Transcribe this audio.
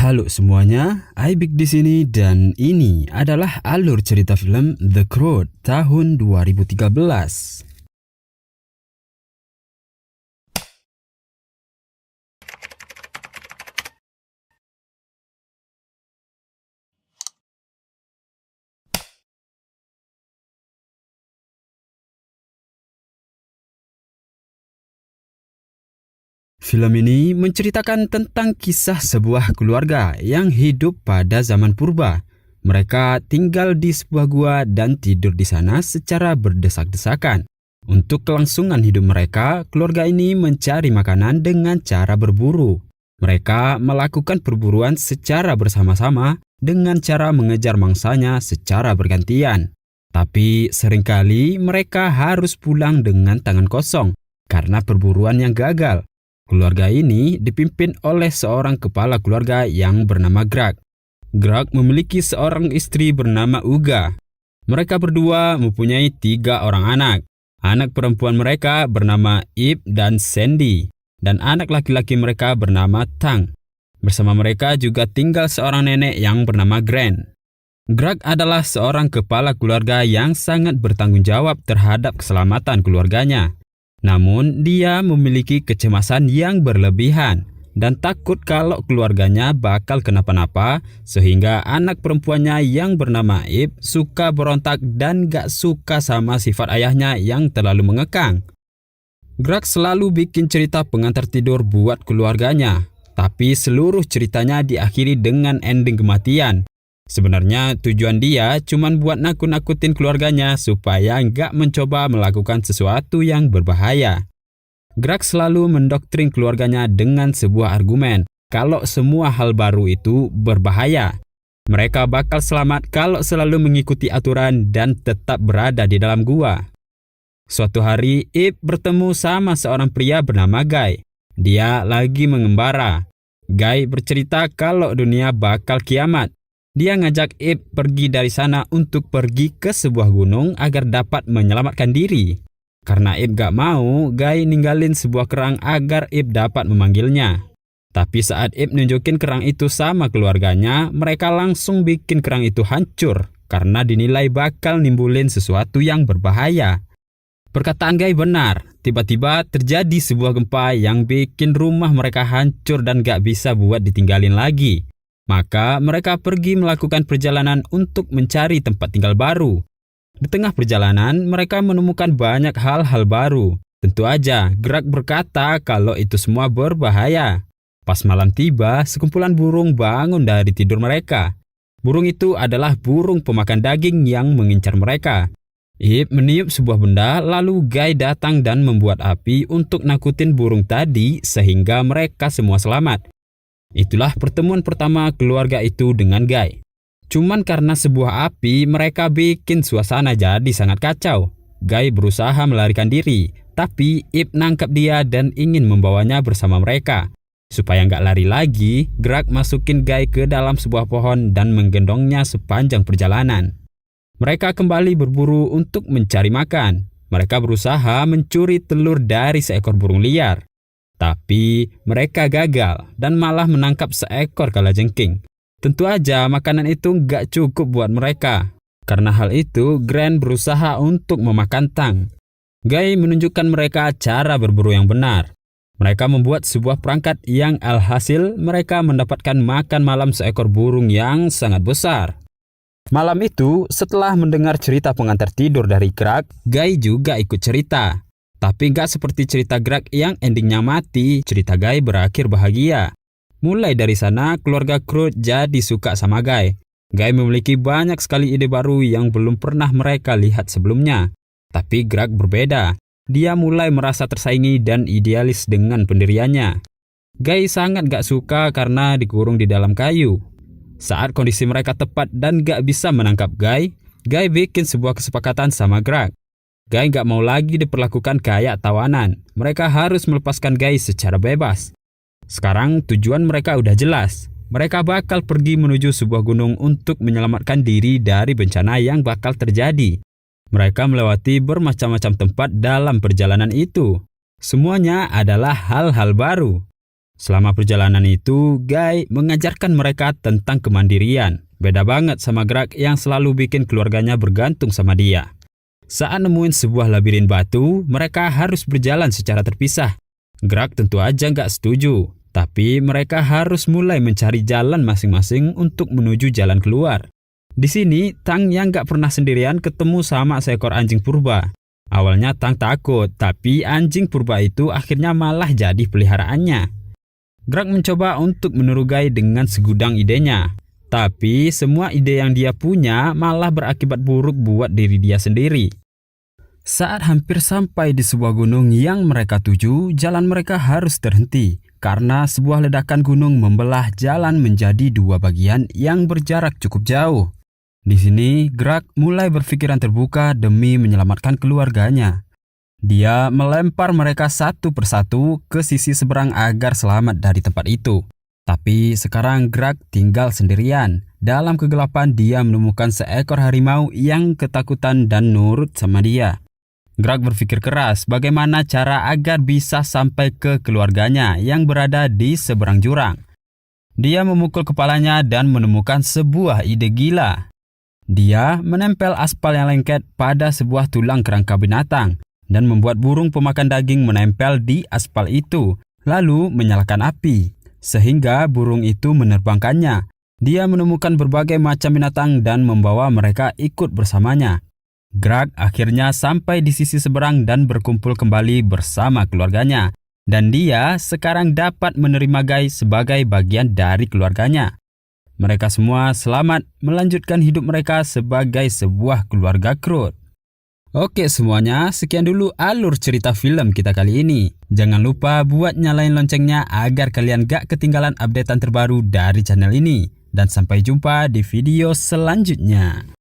Halo semuanya, Aibik di sini dan ini adalah alur cerita film The Crow tahun 2013. Film ini menceritakan tentang kisah sebuah keluarga yang hidup pada zaman purba. Mereka tinggal di sebuah gua dan tidur di sana secara berdesak-desakan. Untuk kelangsungan hidup mereka, keluarga ini mencari makanan dengan cara berburu. Mereka melakukan perburuan secara bersama-sama dengan cara mengejar mangsanya secara bergantian. Tapi seringkali mereka harus pulang dengan tangan kosong karena perburuan yang gagal. Keluarga ini dipimpin oleh seorang kepala keluarga yang bernama Greg. Greg memiliki seorang istri bernama Uga. Mereka berdua mempunyai 3 orang anak. Anak perempuan mereka bernama Ip dan Sandy, dan anak laki-laki mereka bernama Tang. Bersama mereka juga tinggal seorang nenek yang bernama Grant. Greg adalah seorang kepala keluarga yang sangat bertanggung jawab terhadap keselamatan keluarganya. Namun, dia memiliki kecemasan yang berlebihan dan takut kalau keluarganya bakal kenapa-napa, sehingga anak perempuannya yang bernama Ip suka berontak dan gak suka sama sifat ayahnya yang terlalu mengekang. Greg selalu bikin cerita pengantar tidur buat keluarganya, tapi seluruh ceritanya diakhiri dengan ending kematian. Sebenarnya tujuan dia cuma buat nakut-nakutin keluarganya supaya nggak mencoba melakukan sesuatu yang berbahaya. Greg selalu mendoktrin keluarganya dengan sebuah argumen kalau semua hal baru itu berbahaya. Mereka bakal selamat kalau selalu mengikuti aturan dan tetap berada di dalam gua. Suatu hari, Ip bertemu sama seorang pria bernama Guy. Dia lagi mengembara. Guy bercerita kalau dunia bakal kiamat. Dia ngajak Ip pergi dari sana untuk pergi ke sebuah gunung agar dapat menyelamatkan diri. Karena Ip gak mau, Guy ninggalin sebuah kerang agar Ip dapat memanggilnya. Tapi saat Ip nunjukin kerang itu sama keluarganya, mereka langsung bikin kerang itu hancur karena dinilai bakal nimbulin sesuatu yang berbahaya. Perkataan Guy benar, tiba-tiba terjadi sebuah gempa yang bikin rumah mereka hancur dan gak bisa buat ditinggalin lagi. Maka mereka pergi melakukan perjalanan untuk mencari tempat tinggal baru. Di tengah perjalanan, mereka menemukan banyak hal-hal baru. Tentu aja, Greg berkata kalau itu semua berbahaya. Pas malam tiba, sekumpulan burung bangun dari tidur mereka. Burung itu adalah burung pemakan daging yang mengincar mereka. Ip meniup sebuah benda, lalu Guy datang dan membuat api untuk nakutin burung tadi sehingga mereka semua selamat. Itulah pertemuan pertama keluarga itu dengan Guy. Cuman karena sebuah api, mereka bikin suasana jadi sangat kacau. Guy berusaha melarikan diri, tapi Ip nangkap dia dan ingin membawanya bersama mereka. Supaya nggak lari lagi, Greg masukin Guy ke dalam sebuah pohon dan menggendongnya sepanjang perjalanan. Mereka kembali berburu untuk mencari makan. Mereka berusaha mencuri telur dari seekor burung liar. Tapi mereka gagal dan malah menangkap seekor kalajengking. Tentu aja makanan itu gak cukup buat mereka. Karena hal itu, Grant berusaha untuk memakan Tang. Guy menunjukkan mereka cara berburu yang benar. Mereka membuat sebuah perangkat yang alhasil mereka mendapatkan makan malam seekor burung yang sangat besar. Malam itu, setelah mendengar cerita pengantar tidur dari Greg, Guy juga ikut cerita. Tapi gak seperti cerita Greg yang endingnya mati, cerita Guy berakhir bahagia. Mulai dari sana, keluarga Crow jadi suka sama Guy. Guy memiliki banyak sekali ide baru yang belum pernah mereka lihat sebelumnya. Tapi Greg berbeda. Dia mulai merasa tersaingi dan idealis dengan pendiriannya. Guy sangat gak suka karena dikurung di dalam kayu. Saat kondisi mereka tepat dan gak bisa menangkap Guy bikin sebuah kesepakatan sama Greg. Guy gak mau lagi diperlakukan kayak tawanan. Mereka harus melepaskan Guy secara bebas. Sekarang tujuan mereka udah jelas. Mereka bakal pergi menuju sebuah gunung untuk menyelamatkan diri dari bencana yang bakal terjadi. Mereka melewati bermacam-macam tempat dalam perjalanan itu. Semuanya adalah hal-hal baru. Selama perjalanan itu, Guy mengajarkan mereka tentang kemandirian. Beda banget sama Greg yang selalu bikin keluarganya bergantung sama dia. Saat nemuin sebuah labirin batu, mereka harus berjalan secara terpisah. Greg tentu aja nggak setuju, tapi mereka harus mulai mencari jalan masing-masing untuk menuju jalan keluar. Di sini, Tang yang nggak pernah sendirian ketemu sama seekor anjing purba. Awalnya Tang takut, tapi anjing purba itu akhirnya malah jadi peliharaannya. Greg mencoba untuk meniru Guy dengan segudang idenya. Tapi semua ide yang dia punya malah berakibat buruk buat diri dia sendiri. Saat hampir sampai di sebuah gunung yang mereka tuju, jalan mereka harus terhenti karena sebuah ledakan gunung membelah jalan menjadi dua bagian yang berjarak cukup jauh. Di sini, Greg mulai berpikiran terbuka demi menyelamatkan keluarganya. Dia melempar mereka satu persatu ke sisi seberang agar selamat dari tempat itu. Tapi sekarang Greg tinggal sendirian. Dalam kegelapan dia menemukan seekor harimau yang ketakutan dan nurut sama dia. Greg berpikir keras bagaimana cara agar bisa sampai ke keluarganya yang berada di seberang jurang. Dia memukul kepalanya dan menemukan sebuah ide gila. Dia menempel aspal yang lengket pada sebuah tulang kerangka binatang dan membuat burung pemakan daging menempel di aspal itu, lalu menyalakan api. Sehingga burung itu menerbangkannya. Dia menemukan berbagai macam binatang dan membawa mereka ikut bersamanya. Greg akhirnya sampai di sisi seberang dan berkumpul kembali bersama keluarganya. Dan dia sekarang dapat menerima Guy sebagai bagian dari keluarganya. Mereka semua selamat melanjutkan hidup mereka sebagai sebuah keluarga Crude. Oke semuanya, sekian dulu alur cerita film kita kali ini. Jangan lupa buat nyalain loncengnya agar kalian gak ketinggalan updatean terbaru dari channel ini. Dan sampai jumpa di video selanjutnya.